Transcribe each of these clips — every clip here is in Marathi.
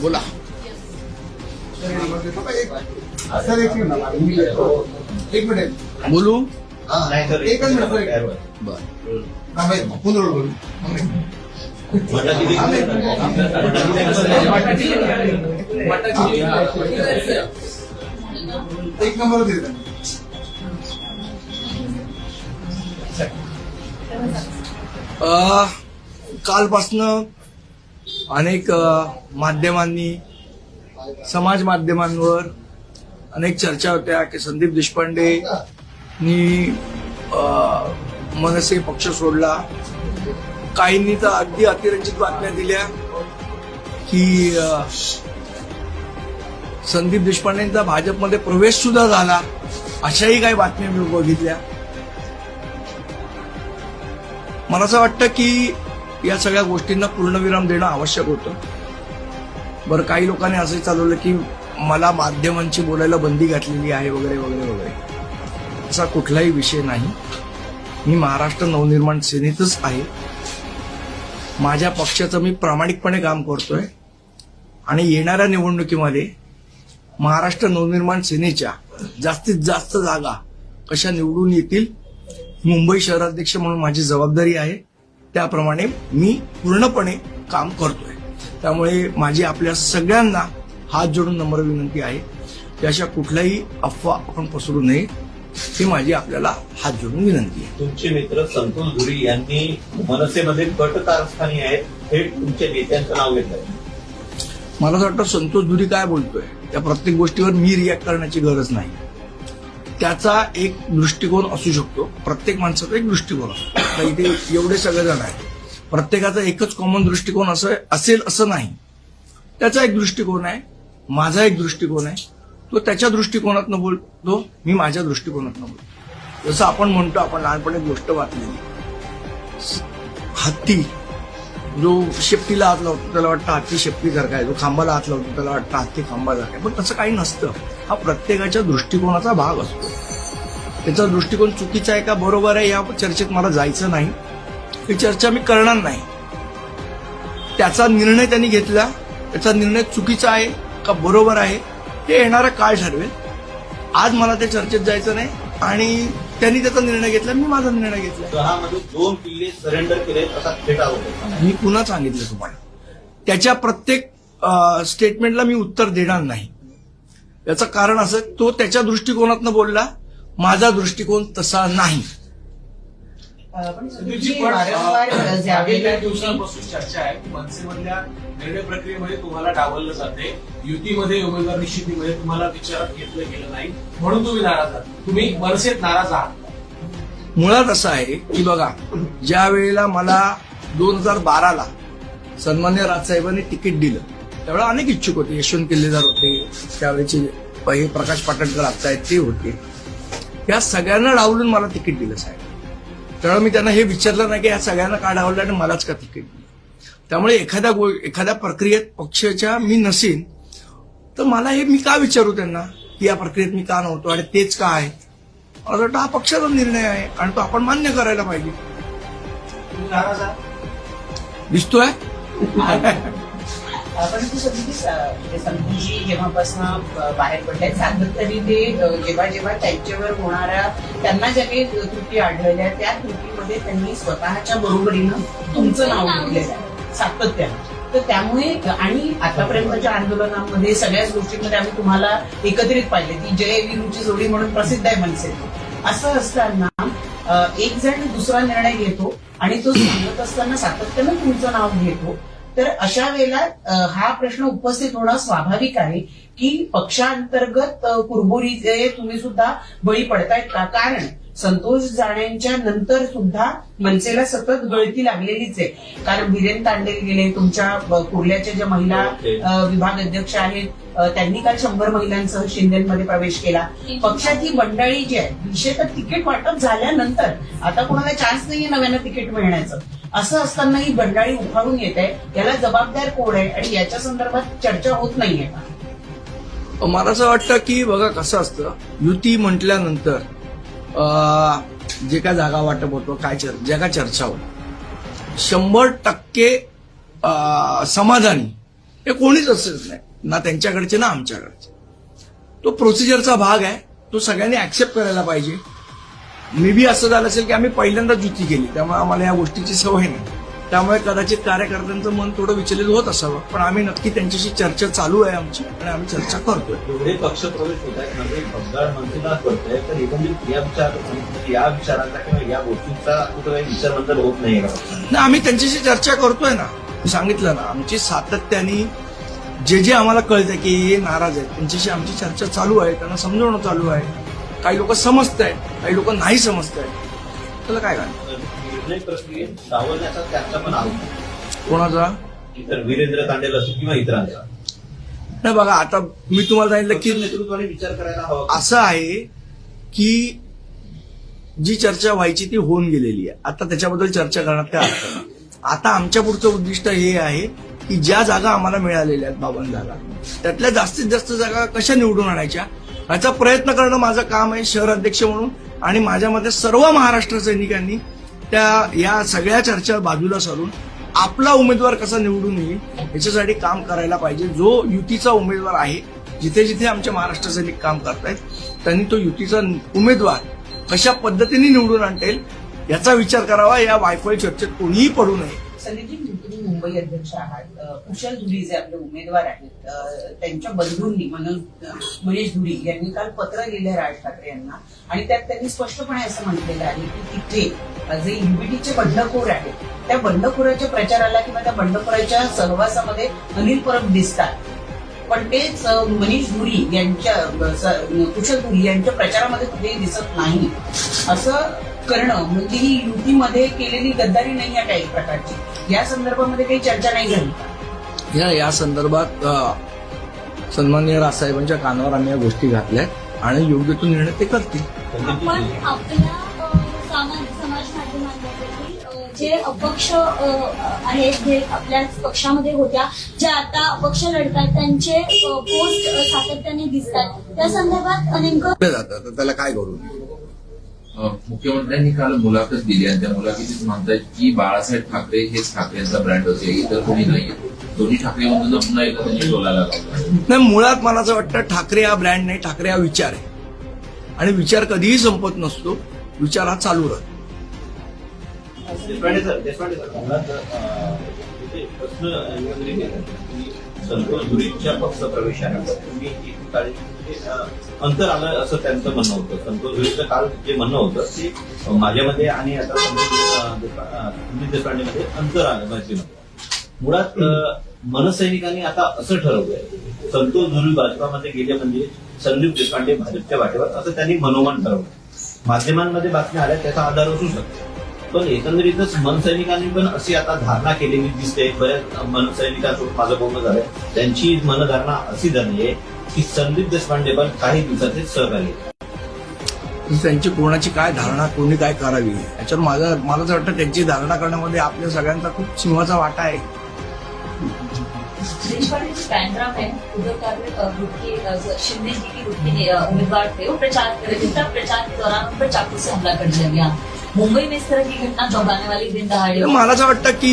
बोला. एक मिनिट बोलू. एकच मिनिट. बरं. एक नंबर देत. कालपासनं अनेक माध्यमांनी, समाज माध्यमांवर अनेक चर्चा होत्या की संदीप देशपांडेंनी मनसे पक्ष सोडला. काहींनी तर अगदी अतिरंजित बातम्या दिल्या की संदीप देशपांडेंचा भाजपमध्ये प्रवेश सुद्धा झाला, अशाही काही बातम्या मी बघितल्या. मला असं वाटतं की या सगळ्या गोष्टींना पूर्णविराम देणं आवश्यक होतं. बरं, काही लोकांनी असं चालवलं की मला माध्यमांची बोलायला बंदी घातलेली आहे वगैरे वगैरे वगैरे. असा कुठलाही विषय नाही. मी महाराष्ट्र नवनिर्माण सेनेतच आहे. माझ्या पक्षाचं मी प्रामाणिकपणे काम करतोय आणि येणाऱ्या निवडणुकीमध्ये महाराष्ट्र नवनिर्माण सेनेच्या जास्तीत जास्त जागा कशा निवडून येतील, मुंबई शहराध्यक्ष म्हणून माझी जबाबदारी आहे. त्याप्रमाणे मी पूर्णपणे काम करतोय. त्यामुळे माझी आपल्या सगळ्यांना हात जोडून नम्र विनंती आहे की अशा कुठल्याही अफवा आपण पसरू नये, ही माझी आपल्याला हात जोडून विनंती आहे. तुमचे मित्र संतोष धुरी यांनी मनसेमध्ये गट कारस्थानी आहेत, थेट तुमच्या नेत्यांचं नाव घेतलंय. मला असं वाटतं संतोष धुरी काय बोलतोय त्या प्रत्येक गोष्टीवर मी रिॲक्ट करण्याची गरज नाही. त्याचा एक दृष्टिकोन असू शकतो, प्रत्येक माणसाचा एक दृष्टिकोन असतो. आता इथे एवढे सगळेजण आहेत, प्रत्येकाचा एकच कॉमन दृष्टिकोन असेल असं नाही. त्याचा एक दृष्टिकोन आहे, माझा एक दृष्टिकोन आहे. तो त्याच्या दृष्टिकोनातनं बोलतो, मी माझ्या दृष्टिकोनातनं बोलतो. जसं आपण म्हणतो, आपण लहानपणी गोष्ट वाचलेली, हत्ती जो शेपटीला हात लावतो त्याला वाटतं हत्ती शेपटीसारखा आहे, जो खांबाला हात लावतो त्याला वाटतं हत्ती खांबासारखा आहे. पण तसं काही नसतं. हा प्रत्येकाच्या दृष्टिकोनाचा भाग असतो. त्याचा दृष्टिकोन चुकीचा आहे का बरोबर आहे या चर्चेत मला जायचं नाही. ही चर्चा मी करणार नाही. त्याचा निर्णय त्यांनी घेतला, त्याचा निर्णय चुकीचा आहे का बरोबर आहे हे येणारा काळ ठरवेल. आज मला त्या चर्चेत जायचं नाही आणि त्यांनी त्याचा निर्णय घेतला, मी माझा निर्णय घेतला. शहरामध्ये 2 किल्ले सरेंडर केले असा थेट आरोप. मी पुन्हा सांगितलं तुम्हाला, त्याच्या प्रत्येक स्टेटमेंटला मी उत्तर देणार नाही. याचं कारण असं, तो त्याच्या दृष्टिकोनातनं बोलला, माझा दृष्टिकोन तसा नाही. गेल्या दिवसांपासून चर्चा आहे की मनसेमधल्या निर्णय प्रक्रियेमध्ये तुम्हाला डावललं जाते, युतीमध्ये उमेदवार निश्चितीमध्ये तुम्हाला विचारात घेतलं गेलं नाही, म्हणून तुम्ही नाराज आहात. तुम्ही मनसेत नाराज आहात. मुळात असं आहे की बघा, ज्या वेळेला मला 2012ला सन्मान्य राजसाहेबांनी तिकीट दिलं त्यावेळेला अनेक इच्छुक होते. यशवंत किल्लेदार होते, त्यावेळेचे प्रकाश पाटणकर आता आहेत ते होते. या सगळ्यांना डावलून मला तिकीट दिलं साहेब. त्यावेळेला मी त्यांना हे विचारलं नाही की या सगळ्यांना का डावलं आणि मलाच का तिकीट दिलं. त्यामुळे एखाद्या प्रक्रियेत पक्षाच्या मी नसेन तर मला हे मी का विचारू त्यांना की या प्रक्रियेत मी का नव्हतो आणि तेच का आहे. मला वाटतं हा पक्षाचा निर्णय आहे आणि तो आपण मान्य करायला पाहिजे. तुम्ही नाराज आहात. दिसतोय. परंतु संतोषजी जेव्हापासून बाहेर पडले सातत्याने ते जेव्हा त्यांच्यावर होणाऱ्या त्यांना ज्या काही त्रुटी आढळल्या त्या त्रुटीमध्ये त्यांनी स्वतःच्या बरोबरीनं तुमचं नाव घेतलेलं आहे सातत्यानं. तर त्यामुळे आणि आतापर्यंतच्या आंदोलनामध्ये सगळ्याच गोष्टींमध्ये आम्ही तुम्हाला एकत्रित पाहिले. ती जय वीरूची जोडी म्हणून प्रसिद्ध आहे मनसे. असं असताना एक जण दुसरा निर्णय घेतो आणि तो सांगत असताना सातत्यानं तुमचं नाव घेतो. तर अशा वेळेला हा प्रश्न उपस्थित होणं स्वाभाविक आहे की पक्षांतर्गत कुरबुरीचे तुम्ही सुद्धा बळी पडतायत का. कारण संतोष जाण्यांच्या नंतर सुद्धा मनसेला सतत गळती लागलेलीच आहे. कारण वीरेन तांडेल गेले, तुमच्या कुर्ल्याच्या ज्या महिला विभाग अध्यक्ष आहेत त्यांनी काल 100 महिलांसह शिंदेमध्ये प्रवेश केला. पक्षात ही मंडळी जी आहे, विशेषतः तिकीट वाटप झाल्यानंतर आता कोणाला चान्स नाहीये नव्यानं तिकीट मिळण्याचं. असं असताना ही बंडाळी उफाळून येत आहे. याला जबाबदार कोण आहे आणि याच्या संदर्भात चर्चा होत नाहीये का. मला असं वाटतं की बघा कसं असतं, युती म्हटल्यानंतर जे काय जागा वाटप होतं, काय ज्या काय चर्चा होत, 100% समाधानी हे कोणीच असेच नाही, ना त्यांच्याकडचे ना आमच्याकडचे. तो प्रोसिजरचा भाग आहे, तो सगळ्यांनी ऍक्सेप्ट करायला पाहिजे. मे बी असं झालं असेल की आम्ही पहिल्यांदाच युती केली, त्यामुळे आम्हाला या गोष्टीची सवय नाही, त्यामुळे कदाचित कार्यकर्त्यांचं मन थोडं विचलित होत असावं. पण आम्ही नक्की त्यांच्याशी चर्चा चालू आहे आमची, आणि आम्ही चर्चा करतोय. एवढे पक्षप्रवेश होत आहेत म्हणजे बंगाल मनसेला करतोय, तर एकंदरीत या विचारांचा किंवा या गोष्टींचा कुठं काही विचारबद्दल होत नाही का पक्षाने? ना आम्ही त्यांच्याशी चर्चा करतोय ना, सांगितलं ना, आमची सातत्याने जे आम्हाला कळतंय की हे नाराज आहेत त्यांच्याशी आमची चर्चा चालू आहे, त्यांना समजवणं चालू आहे. काही लोक समजत आहेत, काही लोक नाही समजत आहेत, त्याला काय काय. निर्णय प्रक्रियेत सावरण्याचा त्यांचा पण आरोप कोणाचा? इतर वीरेंद्र तांडेल असो किंवा इतरांचा. नाही बघा, आता मी तुम्हाला सांगितलं पक्ष की नेतृत्वाने विचार करायला हवा. असं आहे की जी चर्चा व्हायची ती होऊन गेलेली आहे, आता त्याच्याबद्दल चर्चा करण्यात काय अर्थ नाही. आता आमच्या पुढचं उद्दिष्ट हे आहे की ज्या जागा आम्हाला मिळालेल्या आहेत 52 जागा, त्यातल्या जास्तीत जास्त जागा कशा निवडून आणायच्या याचा प्रयत्न करणं माझं काम आहे शहर अध्यक्ष म्हणून. आणि माझ्या मते सर्व महाराष्ट्र सैनिकांनी या सगळ्या चर्चा बाजूला सारून आपला उमेदवार कसा निवडून येईल याच्यासाठी काम करायला पाहिजे. जो युतीचा उमेदवार आहे, जिथे जिथे आमच्या महाराष्ट्र सैनिक काम करतायत त्यांनी तो युतीचा उमेदवार कशा पद्धतीने निवडून आणतील याचा विचार करावा. या वायफळ चर्चेत कोणीही पडू नये. संदीपजी, तुम्ही मुंबई अध्यक्ष आहात. कुशल धुरी जे आपले उमेदवार आहेत, त्यांच्या बंधूंनी मनीष धुरी यांनी काल पत्र लिहिलं राज ठाकरे यांना, आणि त्यात त्यांनी स्पष्टपणे असं म्हटलेलं आहे की तिथे जे युबीटीचे बंडखोर आहेत, त्या बंडखोराच्या प्रचाराला किंवा त्या बंडखोराच्या सहवासामध्ये अनिल परब दिसतात, पण तेच मनीष धुरी यांच्या कुशल धुरी यांच्या प्रचारामध्ये कुठेही दिसत नाही. असं करणं म्हणजे ही युतीमध्ये केलेली गद्दारी नाही आहे का एक प्रकारची? या संदर्भामध्ये काही चर्चा नाही झाली? या संदर्भात सन्माननीय राजसाहेबांच्या कानावर आम्ही या गोष्टी घातल्यात आणि योग्य तो निर्णय ते करतील. आपण आपल्या समाज माध्यमांमध्ये जे अपक्ष आहेत, जे आपल्या पक्षामध्ये होत्या, ज्या आता अपक्ष लढतात, त्यांचे पोस्ट सातत्याने दिसतात, त्या संदर्भात नेमकं जातात, त्याला काय करू? मुख्यमंत्र्यांनी काल मुलाखत दिली आणि त्या मुलाखतीत म्हणतात की बाळासाहेब ठाकरे हेच ठाकरेंचा ब्रँड होते, इतर कोणी नाहीये. दोन्ही ठाकरे म्हणून पुन्हा एकदा त्यांनी बोलायला लावला. नाही, मुळात मला असं वाटतं ठाकरे हा ब्रँड नाही, ठाकरे हा विचार आहे, आणि विचार कधीही संपत नसतो, विचार हा चालू राहतो. देशपांडे सर, मला प्रश्न एकंदरीत येतात की संतोष धुरीच्या पक्ष प्रवेशानंतर तुम्ही एकेकाळी अंतर आलं असं त्यांचं म्हणणं होतं. संतोष धुरीचं काल जे म्हणणं होतं ते माझ्यामध्ये आणि आता संदीप देशपांडेमध्ये अंतर आलं माहिती नव्हतं. मुळात मनसैनिकांनी आता असं ठरवलंय संतोष धुरी भाजपामध्ये गेले म्हणजे संदीप देशपांडे भाजपच्या वाटेवर, असं त्यांनी मनोमन ठरवलं. माध्यमांमध्ये बातम्या आल्या, त्याचा आधार असू शकतो, पण एकंदरीतच मनसैनिकांनी पण अशी आता धारणा केलेली दिसते. बऱ्याच मनसैनिकांसोबत माझं बोलणं झालंय, त्यांची मनधारणा अशी झाली आहे की संदीप देशपांडे पण काही दिवसाचे सहकारी. त्यांची कोणाची काय धारणा, कोणी काय करावी याच्यावर मला असं वाटतं त्यांची धारणा करण्यामध्ये आपल्या सगळ्यांचा खूप सिंहाचा वाटा आहे. देशपांडे जी पैंग्राम है, उद्धव ठाकरे ग्रुप के शिंदे जी के ग्रुप के उम्मीदवार थे, वो प्रचार कर रहे थे, तब प्रचार के दौरान उन पर चाकू से हमला कर दिया गया. मुंबई में इस तरह की घटना चौंकाने वाली दिन दहाड़े. मला असं वाटतं की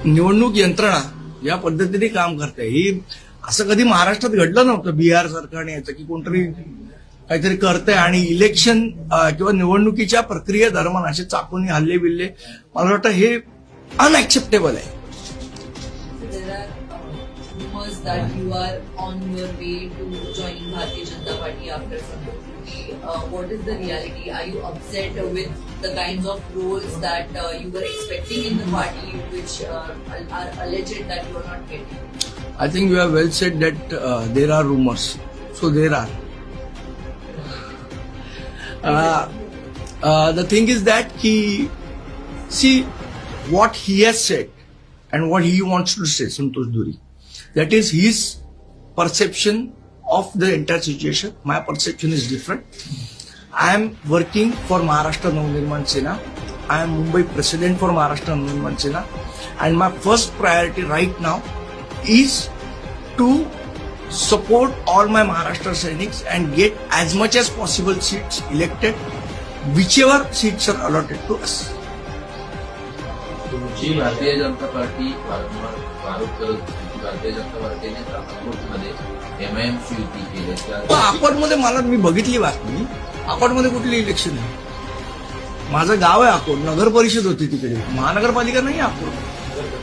निवडणूक यंत्रणा या पद्धतीने काम करते. ही असं कधी महाराष्ट्रात घडलं नव्हतं बिहार सरकारने याचं की कोणतरी काहीतरी करतंय आणि इलेक्शन किंवा निवडणुकीच्या प्रक्रियेदरम्यान असे चाकूनी हल्ले बिल्ले, मला वाटतं हे अनएक्सेप्टेबल आहे. That you are on your way to joining Bharatiya Janata Party after Santosh Dhuri. What is the reality? Are you upset with the kinds of roles that you were expecting in the party, which are alleged that you are not getting? I think you have well said that there are rumors. So there are. The thing is that see what he has said and what he wants to say, Santosh Dhuri. That is his perception of the entire situation. My perception is different. I am working for Maharashtra Navnirman Sena. I am Mumbai president for Maharashtra Navnirman Sena. And my first priority right now is to support all my Maharashtra Sainiks and get as much as possible seats elected, whichever seats are allotted to us. G Bharatiya Janata party वारंवार आरोप करत होती की भारतीय जनता पार्टीने अकोटमध्ये एमआयएमची युती केली पण अकोटमध्ये मला मी बघितली बातमी, अकोटमध्ये कुठली इलेक्शन आहे? माझं गाव आहे अकोट, नगर परिषद होती तिकडे, महानगरपालिका नाही अकोट.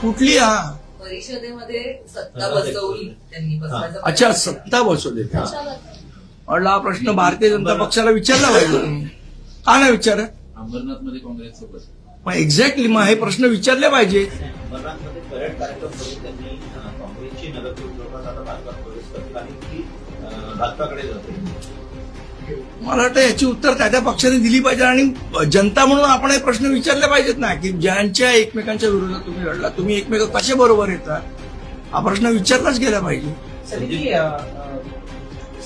कुठली? हा परिषदेमध्ये सत्ता बसवली त्यांनी बसवायचा अच्छा, प्रयत्न केला. सत्ता बसवली. त्याच्यावर म्हटलं हा प्रश्न भारतीय जनता पक्षाला विचारला पाहिजे तुम्ही. का नाही विचार? अंबरनाथमध्ये काँग्रेससोबत मग एक्झॅक्टली मग हे प्रश्न विचारले पाहिजे. अंबरनाथमध्ये पर्यटन कार्यक्रम करून त्यांनी काँग्रेसची नगरसेवक आता भाजपात प्रवेश करतील आणि ती भाजपाकडे जाते. मला वाटतं याची उत्तर त्या पक्षाने दिली पाहिजे आणि जनता म्हणून आपण हे प्रश्न विचारले पाहिजेत ना, की ज्यांच्या एकमेकांच्या विरोधात तुम्ही लढला, तुम्ही एकमेक कसे बरोबर येतात, हा प्रश्न विचारलाच गेला पाहिजे. सगळी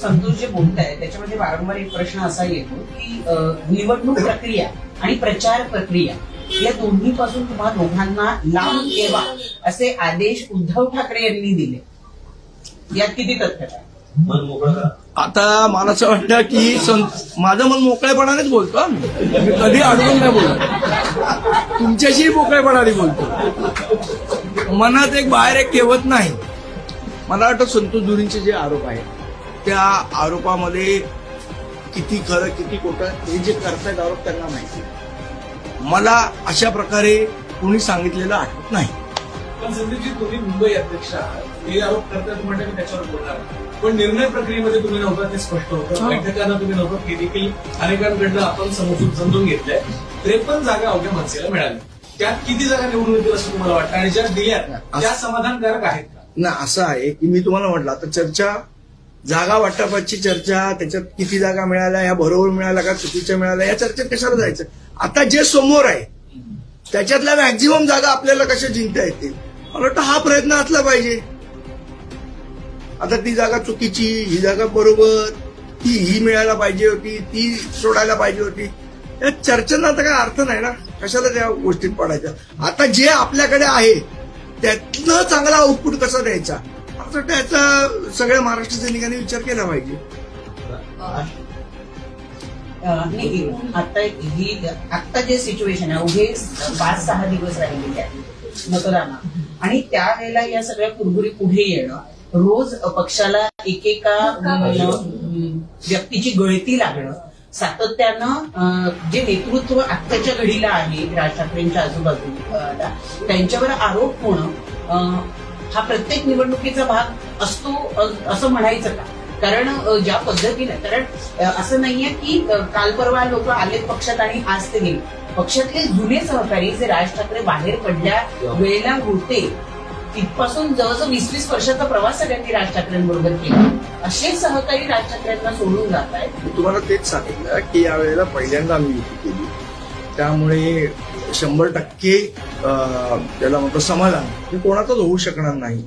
संतोष जे बोलत आहे त्याच्यामध्ये वारंवार एक प्रश्न असा येतो की निवडणूक प्रक्रिया आणि प्रचार प्रक्रिया या दोन्ही पासून तुम्हा दोघांना लांब ठेवा असे आदेश उद्धव ठाकरे यांनी दिले. यात किती तथ्य आहे? मन मोकळं करा. आता मला असं वाटतं की माझं मन मोकळेपणानेच बोलतो हा मी कधी अडवून नाही बोलत, तुमच्याशी मोकळेपणाने बोलतो, मनात एक बाहेर एक ठेवत नाही. मला वाटतं संतोष धुरींचे जे आरोप आहेत त्या आरोपामध्ये किती खरं किती खोटं हे जे करतायत आरोप त्यांना माहिती. मला अशा प्रकारे कोणी सांगितलेलं आठवत नाही. पण संदीपजी, तुम्ही मुंबई अध्यक्ष आहात, हे आरोप करतायत म्हणजे मी त्याच्यावर बोलणार नाही. पण निर्णय प्रक्रियेमध्ये तुम्ही नव्हता ते स्पष्ट होतं, बैठकांना तुम्ही नव्हतं, हे देखील अनेकांकडनं आपण समजून घेतलंय. 53 जागा अवघ्या मनसेला मिळाल्या, त्यात किती जागा निवडून येतील असं तुम्हाला वाटतं आणि ज्या दिल्यात त्या समाधानकारक आहेत का? ना असं आहे की मी तुम्हाला म्हटलं आता चर्चा, जागा वाटपाची चर्चा, त्याच्यात किती जागा मिळाल्या, या बरोबर मिळाल्या का चुकीच्या मिळाल्या, या चर्चेत कशाला जायचं? आता जे समोर आहे त्याच्यातल्या मॅक्झिमम जागा आपल्याला कशा जिंकता येतील, मला वाटतं हा प्रयत्न असला पाहिजे. आता ती जागा चुकीची, ही जागा बरोबर, ही मिळायला पाहिजे होती, ती सोडायला पाहिजे होती, या चर्चेला आता काय अर्थ नाही ना, कशाला त्या गोष्टीत पडायच्या. आता जे आपल्याकडे आहे त्यातनं चांगला आउटपुट कसा द्यायचा, असं त्याचा सगळ्या महाराष्ट्र सैनिकांनी विचार केला पाहिजे. नाही, आता जे सिच्युएशन आहे, उभे 5-6 दिवस राहिलेले आहेत मतदानात आणि त्यावेळेला या सगळ्या कुरबुरी पुढे येणं, रोज पक्षाला एकेका व्यक्तीची गळती लागणं, सातत्यानं जे नेतृत्व आत्ताच्या घडीला आहे राज ठाकरेंच्या आजूबाजूला त्यांच्यावर आरोप होणं, हा प्रत्येक निवडणुकीचा भाग असतो असं म्हणायचं का? कारण ज्या पद्धतीने, कारण असं नाहीये की काल परवा लोक आलेत पक्षात आणि आज ते गेले. पक्षातले जुने सहकारी जे राज ठाकरे बाहेर पडल्या वेळेला होते तिथपासून जवळजवळ 20-20 वर्षाचा प्रवास सगळ्यांनी राज ठाकरेंबरोबर केला, असे सहकारी राज ठाकरेंना सोडून जात आहेत. मी तुम्हाला तेच सांगितलं की यावेळेला पहिल्यांदा आम्ही युती केली, त्यामुळे 100% त्याला म्हणतो समाधान हे कोणाचाच होऊ शकणार नाही.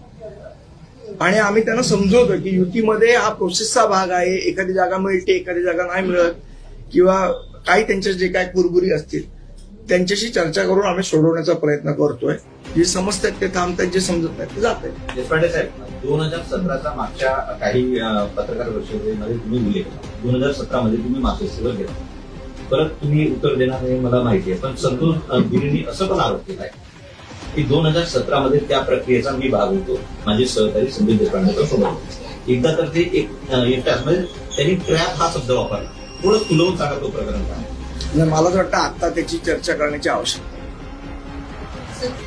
आणि आम्ही त्यांना समजवतो की युतीमध्ये हा प्रोसेसचा भाग आहे, एखादी जागा मिळते, एखादी जागा नाही मिळत, किंवा काही त्यांच्या जे काही कुरबुरी असतील त्यांच्याशी चर्चा करून आम्ही सोडवण्याचा प्रयत्न करतोय. जे समजतात ते थांबतात, जे समजत नाही ते जात आहेत. देशपांडे साहेब, 2017चा मागच्या काही पत्रकार परिषदेमध्ये तुम्ही उल्लेख केला, 2017 तुम्ही मातोश्रीवर गेला, परत तुम्ही उत्तर देणार हे मला माहिती आहे, पण संतोष धुरींनी असं पण आरोप केलाय की 2017 त्या प्रक्रियेचा मी भाग होतो, माझे सहकारी संदीप देशपांडेच्या सोबत. एकदा तर ते एकटाच म्हणजे त्यांनी ट्रॅप हा शब्द वापरला, थोडं तुलवून सांगा तो प्रकरण काय. मला तर वाटतं आता त्याची चर्चा करण्याची आवश्यकता.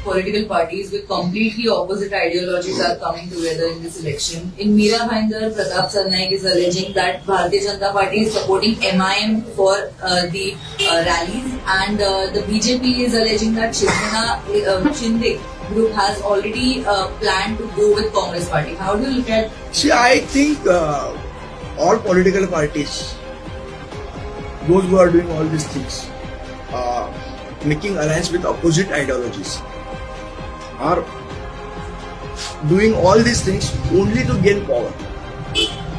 Political parties with completely opposite ideologies are coming together in this election. In Meera Bhayandar, Pratap Sarnaik is alleging that Bharatiya Janata Party is supporting MIM for the rallies, and the BJP is alleging that Shinde group has already planned to go with Congress party. How do you look at? See, I think all political parties, those who are doing all these things, making alliance with opposite ideologies, are doing all these things only to gain power.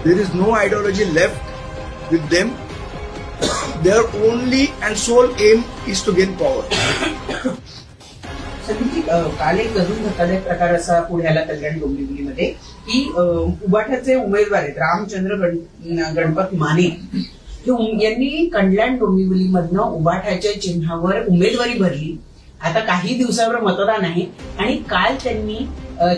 There is no ideology left with them. Their only and sole aim is to gain power. काल एक अजून धक्कादायक प्रकार असा पुढे आला कल्याण डोंबिवलीमध्ये की उबाठाचे उमेदवार आहेत रामचंद्र गणपत माने यांनी कल्याण डोंबिवलीमधनं उबाठाच्या चिन्हावर उमेदवारी भरली आता काही दिवसावर मतदान आहे आणि काल त्यांनी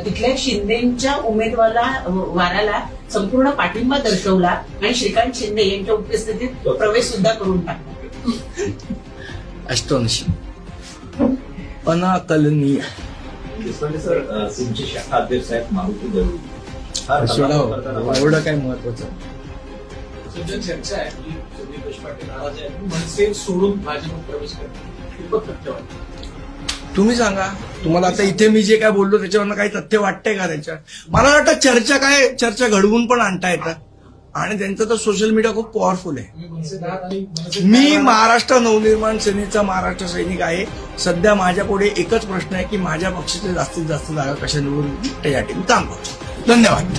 तिथल्या शिंदेच्या उमेदवाराला संपूर्ण पाठिंबा दर्शवला आणि श्रीकांत शिंदे यांच्या उपस्थितीत प्रवेश सुद्धा करून टाकला. अस्टॉनिशिंग, अनाकलनीय. देशपांडे सर, तुमचे शाखा अध्यक्ष आहेत मारुती दळवी. हा सोडावं, करताना एवढं काय महत्वाचं. सध्या चर्चा आहे की संदीप देशपांडे नाराज आहेत, मनसे सोडून भाजपत प्रवेश करतात. कितपत तथ्य वाटतं? तुम्ही सांगा, तुम्हाला आता इथे मी जे काय बोललो त्याच्यावरनं काही तथ्य वाटतंय का त्याच्यात? मला वाटतं चर्चा घडवून पण आणता येतात आणि त्यांचं तर सोशल मीडिया खूप पॉवरफुल आहे. तुम्ही मनसेत आहात आणि मनसेत मी महाराष्ट्र नवनिर्माण सेनेचा महाराष्ट्र सैनिक आहे. सध्या माझ्या पुढे एकच प्रश्न आहे की माझ्या पक्षाचे जास्तीत जास्त जागा कशा निवडून त्यासाठी मी काम करतो. धन्यवाद.